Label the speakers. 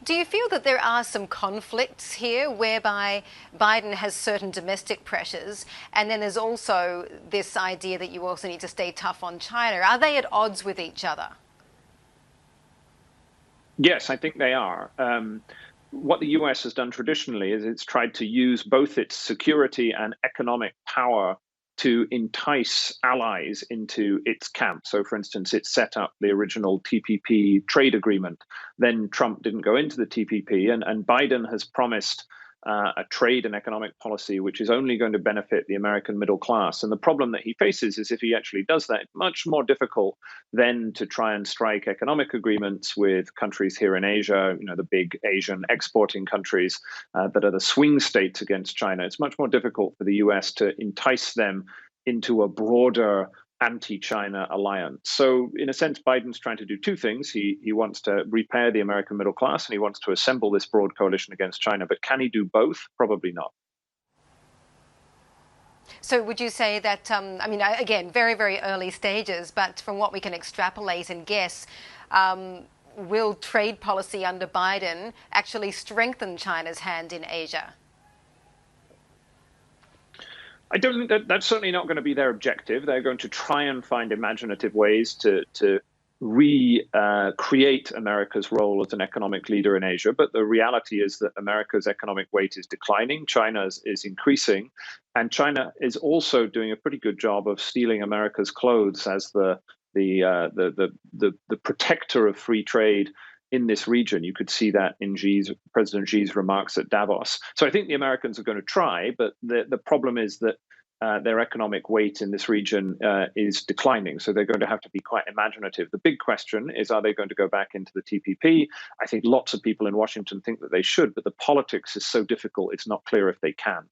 Speaker 1: Do you feel that there are some conflicts here whereby Biden has certain domestic pressures, and then there's also this idea that you also need to stay tough on China? Are they at odds with each other?
Speaker 2: Yes, I think they are. What the US has done traditionally is it's tried to use both its security and economic power to entice allies into its camp. So, for instance, it set up the original TPP trade agreement. Then Trump didn't go into the TPP, and Biden has promised a trade and economic policy which is only going to benefit the American middle class. And the problem that he faces is if he actually does that, it's much more difficult then to try and strike economic agreements with countries here in Asia, the big Asian exporting countries that are the swing states against China. It's much more difficult for the US to entice them into a broader anti-China alliance. So in a sense, Biden's trying to do two things. He wants to repair the American middle class and he wants to assemble this broad coalition against China. But can he do both? Probably not.
Speaker 1: So would you say that, again, very, very early stages, but from what we can extrapolate and guess, will trade policy under Biden actually strengthen China's hand in Asia?
Speaker 2: I don't think that's certainly not going to be their objective. They're going to try and find imaginative ways to recreate America's role as an economic leader in Asia. But the reality is that America's economic weight is declining. China's is increasing. And China is also doing a pretty good job of stealing America's clothes as the protector of free trade in this region. You could see that in President Xi's remarks at Davos. So I think the Americans are going to try, but the problem is that their economic weight in this region is declining. So they're going to have to be quite imaginative. The big question is, are they going to go back into the TPP? I think lots of people in Washington think that they should, but the politics is so difficult, it's not clear if they can.